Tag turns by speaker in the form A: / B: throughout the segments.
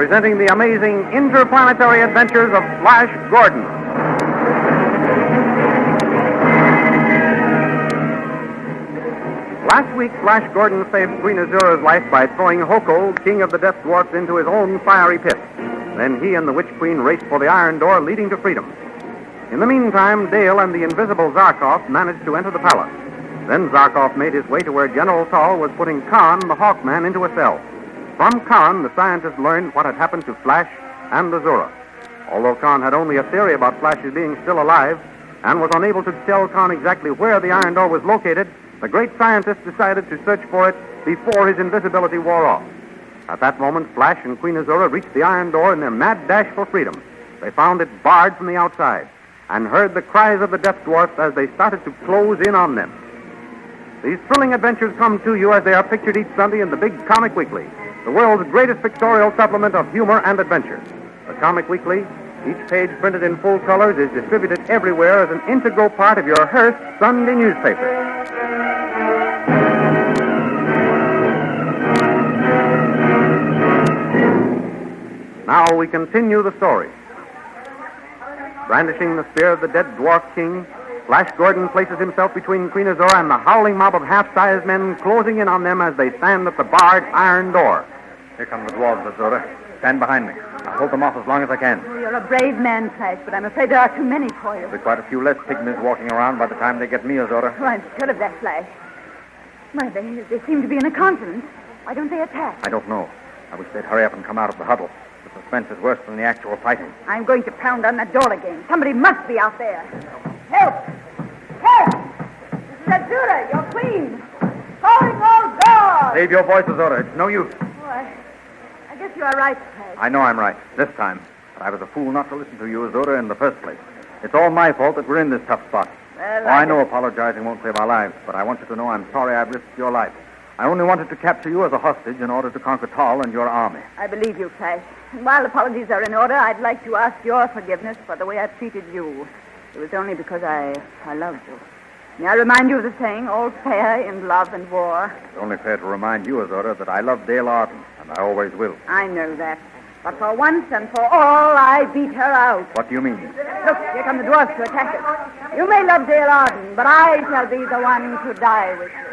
A: presenting the amazing interplanetary adventures of Flash Gordon. Last week, Flash Gordon saved Queen Azura's life by throwing Hoko, king of the Death Dwarfs, into his own fiery pit. Then he and the Witch Queen raced for the iron door leading to freedom. In the meantime, Dale and the invisible Zarkov managed to enter the palace. Then Zarkov made his way to where General Tall was putting Khan, the Hawkman, into a cell. From Khan, the scientist learned what had happened to Flash and Azura. Although Khan had only a theory about Flash's being still alive and was unable to tell Khan exactly where the iron door was located, the great scientist decided to search for it before his invisibility wore off. At that moment, Flash and Queen Azura reached the iron door in their mad dash for freedom. They found it barred from the outside and heard the cries of the Death Dwarfs as they started to close in on them. These thrilling adventures come to you as they are pictured each Sunday in the Big Comic Weekly, the world's greatest pictorial supplement of humor and adventure. The Comic Weekly, each page printed in full colors, is distributed everywhere as an integral part of your Hearst Sunday newspaper. Now we continue the story. Brandishing the spear of the dead dwarf king, Flash Gordon places himself between Queen Azura and the howling mob of half-sized men closing in on them as they stand at the barred iron door.
B: Here come the dwarves, Azura. Stand behind me. I'll hold them off as long as I can.
C: Oh, you're a brave man, Flash, but I'm afraid there are too many for you.
B: There'll be quite a few less pygmies walking around by the time they get me, Azura.
C: Oh, I'm sure of that, Flash. Why, they seem to be in a conference. Why don't they attack?
B: I don't know. I wish they'd hurry up and come out of the huddle. The suspense is worse than the actual fighting.
C: I'm going to pound on that door again. Somebody must be out there. Help! Help! This is Azura, your queen. Calling all doors!
B: Save your voice, Azura. It's no use.
C: Oh, I guess you are right, Flash.
B: I know I'm right, this time. But I was a fool not to listen to you, Azura, in the first place. It's all my fault that we're in this tough spot.
C: Well,
B: I know apologizing won't save our lives, but I want you to know I'm sorry I've risked your life. I only wanted to capture you as a hostage in order to conquer Tall and your army.
C: I believe you, Flash. And while apologies are in order, I'd like to ask your forgiveness for the way I've treated you. It was only because I loved you. May I remind you of the saying, all's fair in love and war?
B: It's only fair to remind you, Azura, that I love Gale Gordon, and I always will.
C: I know that. But for once and for all, I beat her out.
B: What do you mean?
C: Look, here come the dwarfs to attack us. You may love Gale Gordon, but I shall be the one to die with you.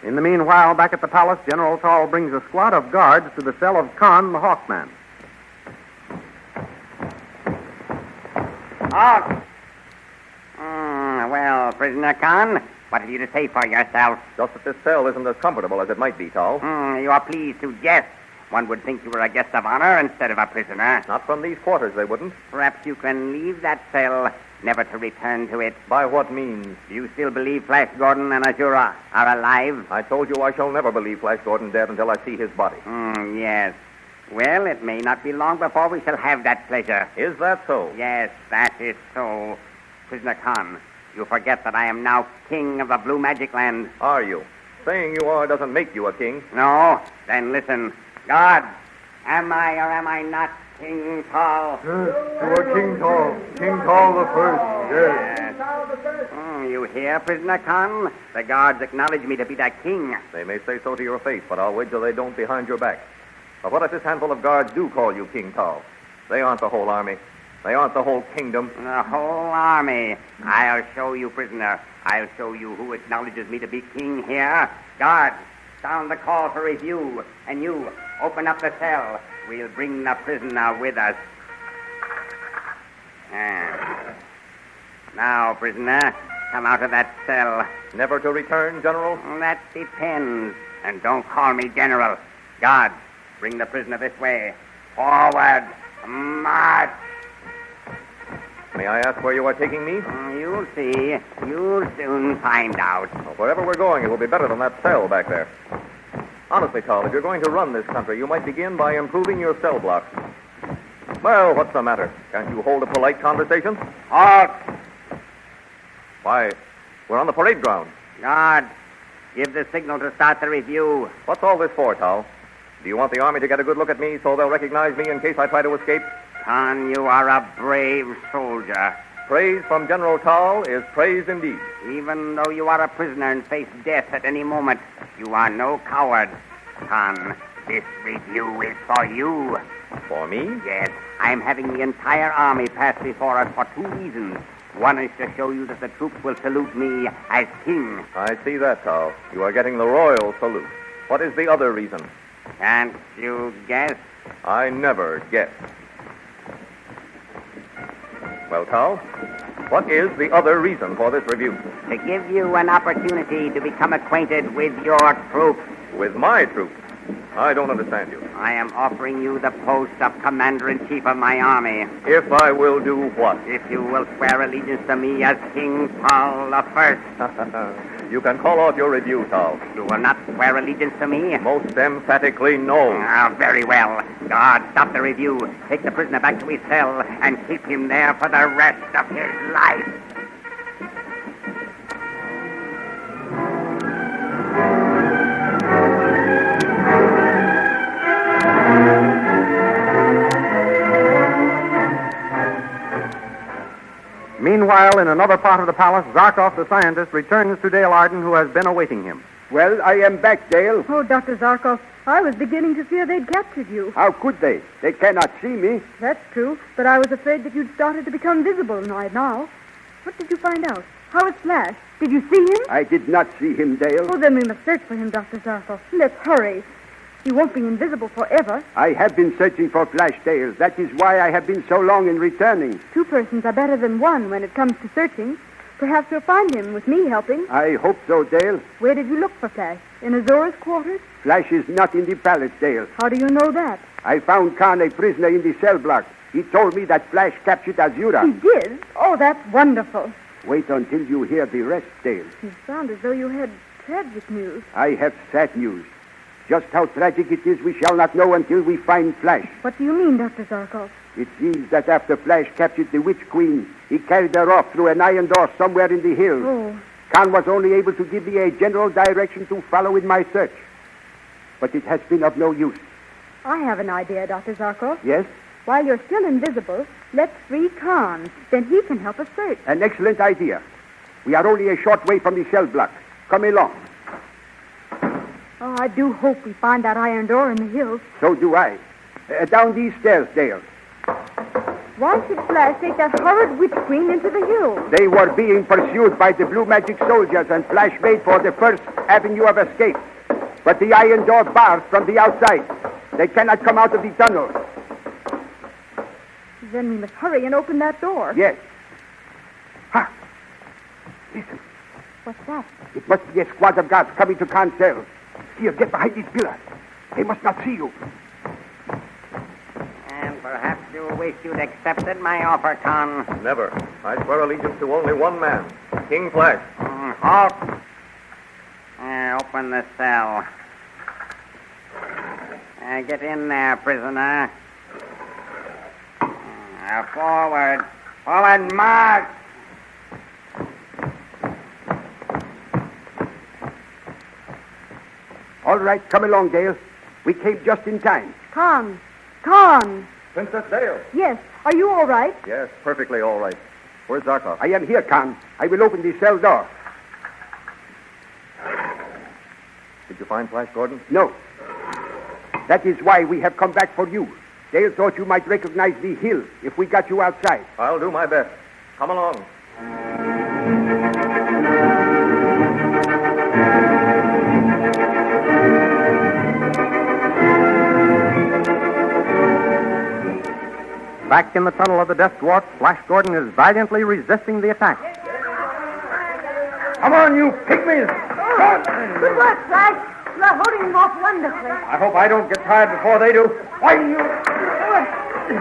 A: In the meanwhile, back at the palace, General Tall brings a squad of guards to the cell of Khan, the Hawkman.
D: Halt! Well, prisoner Khan, what have you to say for yourself?
E: Just that this cell isn't as comfortable as it might be, Tall.
D: You are pleased to jest. One would think you were a guest of honor instead of a prisoner.
E: Not from these quarters, they wouldn't.
D: Perhaps you can leave that cell, never to return to it.
E: By what means?
D: Do you still believe Flash Gordon and Azura are alive?
E: I told you I shall never believe Flash Gordon dead until I see his body.
D: Yes. Well, it may not be long before we shall have that pleasure.
E: Is that so?
D: Yes, that is so. Prisoner Khan, you forget that I am now king of the Blue Magic Land.
E: Are you? Saying you are doesn't make you a king.
D: No? Then listen. God, am I or am I not King Tall?
B: Yes, you are King Tall. King Tall the First,
D: yes. You hear, prisoner Khan? The guards acknowledge me to be their king.
E: They may say so to your face, but I'll wager they don't behind your back. But what if this handful of guards do call you King Tall? They aren't the whole army. They aren't the whole kingdom.
D: The whole army. I'll show you, prisoner. I'll show you who acknowledges me to be king here. Guards, sound the call for review. And you, open up the cell. We'll bring the prisoner with us. Now, prisoner, come out of that cell.
E: Never to return, General?
D: That depends. And don't call me General. Guards, bring the prisoner this way. Forward. March.
E: May I ask where you are taking me?
D: You'll see. You'll soon find out.
E: Well, wherever we're going, it will be better than that cell back there. Honestly, Tall, if you're going to run this country, you might begin by improving your cell blocks. Well, what's the matter? Can't you hold a polite conversation?
D: Halt!
E: Why, we're on the parade ground.
D: Guard, give the signal to start the review.
E: What's all this for, Tall? Do you want the army to get a good look at me so they'll recognize me in case I try to escape?
D: Khan, you are a brave soldier.
E: Praise from General Tal is praise indeed.
D: Even though you are a prisoner and face death at any moment, you are no coward. Khan, this review is for you.
E: For me?
D: Yes, I'm having the entire army pass before us for two reasons. One is to show you that the troops will salute me as king.
E: I see that, Tal. You are getting the royal salute. What is the other reason?
D: Can't you guess?
E: I never guess. Well, Tal, what is the other reason for this review?
D: To give you an opportunity to become acquainted with your troops.
E: With my troops? I don't understand you.
D: I am offering you the post of Commander-in-Chief of my army.
E: If I will do what?
D: If you will swear allegiance to me as King Tal I.
E: You can call off your review, Tal.
D: You will not swear allegiance to me?
E: Most emphatically, no.
D: Very well. Guard, stop the review. Take the prisoner back to his cell and keep him there for the rest of his life.
A: Meanwhile, in another part of the palace, Zarkov, the scientist, returns to Dale Arden, who has been awaiting him.
F: Well, I am back, Dale.
C: Oh, Dr. Zarkov, I was beginning to fear they'd captured you.
F: How could they? They cannot see me.
C: That's true, but I was afraid that you'd started to become visible right now. What did you find out? How is Flash? Did you see him?
F: I did not see him, Dale.
C: Oh, then we must search for him, Dr. Zarkov. Let's hurry. He won't be invisible forever.
F: I have been searching for Flash, Dale. That is why I have been so long in returning.
C: Two persons are better than one when it comes to searching. Perhaps you'll find him with me helping.
F: I hope so, Dale.
C: Where did you look for Flash? In Azura's quarters?
F: Flash is not in the palace, Dale.
C: How do you know that?
F: I found Khan a prisoner in the cell block. He told me that Flash captured Azura.
C: He did? Oh, that's wonderful.
F: Wait until you hear the rest, Dale.
C: You sound as though you had tragic news.
F: I have sad news. Just how tragic it is we shall not know until we find Flash.
C: What do you mean, Dr. Zarkov?
F: It seems that after Flash captured the Witch Queen, he carried her off through an iron door somewhere in the hills.
C: Oh.
F: Khan was only able to give me a general direction to follow in my search. But it has been of no use.
C: I have an idea, Dr. Zarkov.
F: Yes?
C: While you're still invisible, let's free Khan. Then he can help us search.
F: An excellent idea. We are only a short way from the cell block. Come along.
C: Oh, I do hope we find that iron door in the hills.
F: So do I. Down these stairs, Dale.
C: Why should Flash take that horrid witch queen into the hills?
F: They were being pursued by the blue magic soldiers, and Flash made for the first avenue of escape. But the iron door bars from the outside. They cannot come out of the tunnel.
C: Then we must hurry and open that door.
F: Yes. Ha! Listen.
C: What's that?
F: It must be a squad of guards coming to Khan's cell. Here, get behind this pillar. They must not see you.
D: And perhaps you wish you'd accepted my offer, Khan.
E: Never. I swear allegiance to only one man, King Flash.
D: Halt. Open the cell. Get in there, prisoner. Forward. Forward, march.
F: All right, come along, Dale. We came just in time.
C: Khan! Khan!
E: Princess Dale.
C: Yes. Are you all right?
E: Yes, perfectly all right. Where's Zarkov?
F: I am here, Khan. I will open the cell door.
E: Did you find Flash Gordon?
F: No. That is why we have come back for you. Dale thought you might recognize the hill if we got you outside.
E: I'll do my best. Come along.
A: Back in the tunnel of the Death Dwarf, Flash Gordon is valiantly resisting the attack.
B: Come on, you pygmies!
C: Good work, Flash. You're holding him off wonderfully.
B: I hope I don't get tired before they do. Why, you...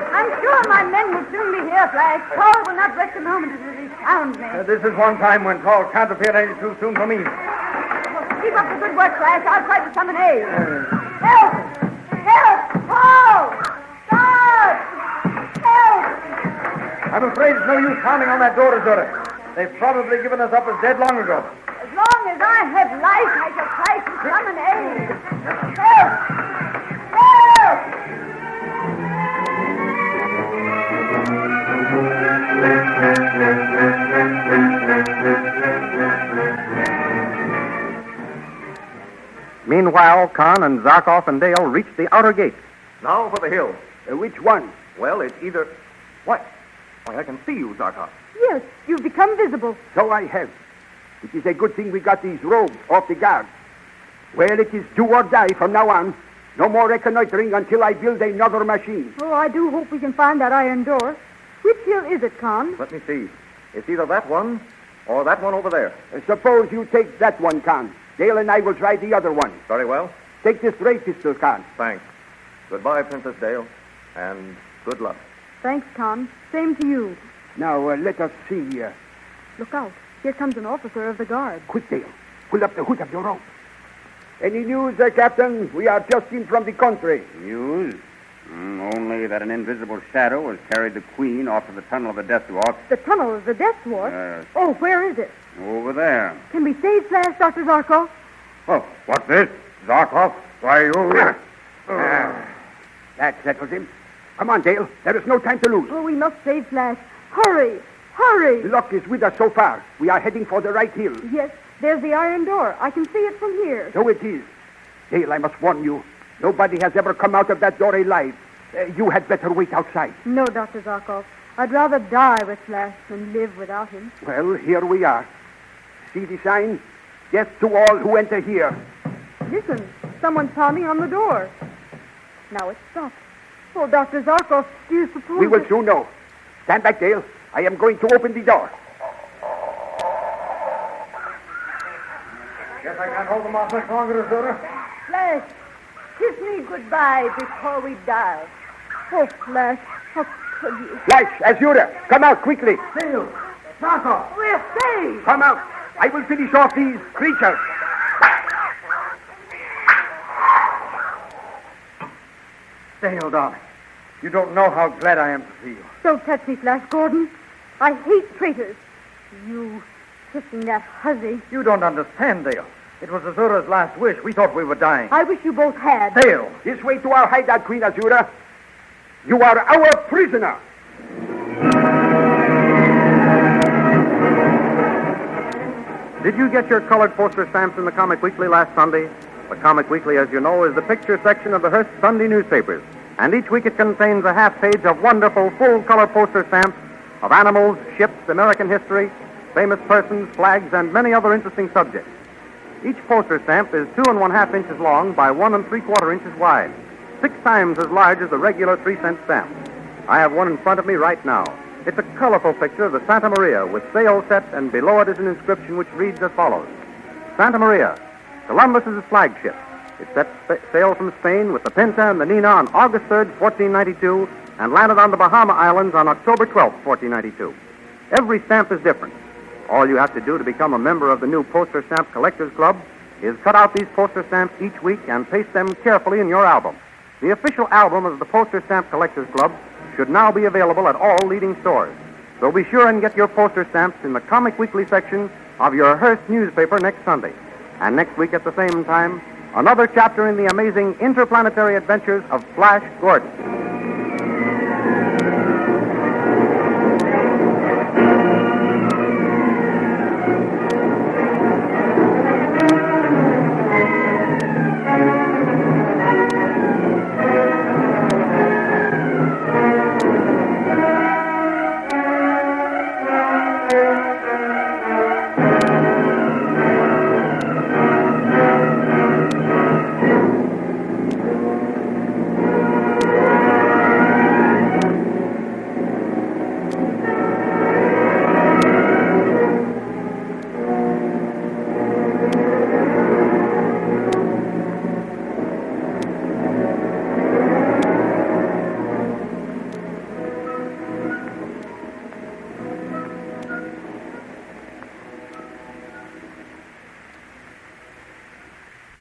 C: I'm sure my men will soon be here, Flash. Paul will not rest a moment until he found me.
B: This is one time when Paul can't appear any too soon for me.
C: Keep up the good work, Flash. I'll try to summon aid. Help! Help! Paul! God! Help!
B: I'm afraid it's no use pounding on that door, Azura. They've probably given us up as dead long ago.
C: As long as I have life, I shall try to summon aid. Help!
A: Meanwhile, Khan and Zarkov and Dale reached the outer gate.
E: Now for the hill.
F: Which one?
E: Well, it's either... What? Why, I can see you, Zarkov.
C: Yes, you've become visible.
F: So I have. It is a good thing we got these robes off the guard. Well, it is do or die from now on. No more reconnoitering until I build another machine.
C: Oh, I do hope we can find that iron door. Which hill is it, Con?
E: Let me see. It's either that one or that one over there.
F: Suppose you take that one, Khan. Dale and I will try the other one.
E: Very well.
F: Take this ray pistol, Khan.
E: Thanks. Goodbye, Princess Dale, and good luck.
C: Thanks, Con. Same to you.
F: Now, let us see.
C: Look out. Here comes an officer of the guard.
F: Quick, Dale. Pull up the hood of your rope. Any news, Captain? We are just in from the country.
G: News? Only that an invisible shadow has carried the Queen off to the tunnel of the Death Dwarf.
C: The tunnel of the Death Dwarf?
G: Yes.
C: Oh, where is it?
G: Over there.
C: Can we save Flash, Dr. Zarkov?
G: Oh, what's this? Zarkov? Why, you...
F: That settles him. Come on, Dale. There is no time to lose.
C: Oh, we must save Flash. Hurry! Hurry!
F: Luck is with us so far. We are heading for the right hill.
C: Yes, there's the iron door. I can see it from here.
F: So it is. Dale, I must warn you. Nobody has ever come out of that door alive. You had better wait outside.
C: No, Dr. Zarkov. I'd rather die with Flash than live without him.
F: Well, here we are. See the sign? Death to all who enter here.
C: Listen, someone's pounding on the door. Now it's stopped. Oh, Dr. Zarkov, do you suppose...
F: We will soon know. Stand back, Dale. I am going to open the door.
B: Guess I can't hold them off much longer, Azura.
C: Flash, kiss me goodbye before we die. Oh, Flash, how could you?
F: Flash, Azura, come out quickly.
B: Dale! Zarkov!
C: We're saved!
F: Come out. I will finish off these creatures.
B: Dale, darling, you don't know how glad I am to see you.
C: Don't touch me, Flash Gordon. I hate traitors. You kissing that hussy.
B: You don't understand, Dale. It was Azura's last wish. We thought we were dying.
C: I wish you both had.
B: Dale!
F: This way to our hideout, Queen Azura. You are our prisoner.
A: Did you get your colored poster stamps in the Comic Weekly last Sunday? The Comic Weekly, as you know, is the picture section of the Hearst Sunday newspapers. And each week it contains a half page of wonderful full-color poster stamps of animals, ships, American history, famous persons, flags, and many other interesting subjects. Each poster stamp is 2 1/2 inches long by 1 3/4 inches wide, 6 times as large as the regular 3-cent stamp. I have one in front of me right now. It's a colorful picture of the Santa Maria with sail set, and below it is an inscription which reads as follows. Santa Maria, Columbus's flagship. It set sail from Spain with the Pinta and the Nina on August 3rd, 1492, and landed on the Bahama Islands on October 12th, 1492. Every stamp is different. All you have to do to become a member of the new Poster Stamp Collectors Club is cut out these poster stamps each week and paste them carefully in your album. The official album of the Poster Stamp Collectors Club should now be available at all leading stores. So be sure and get your poster stamps in the Comic Weekly section of your Hearst newspaper next Sunday. And next week at the same time, another chapter in the amazing interplanetary adventures of Flash Gordon.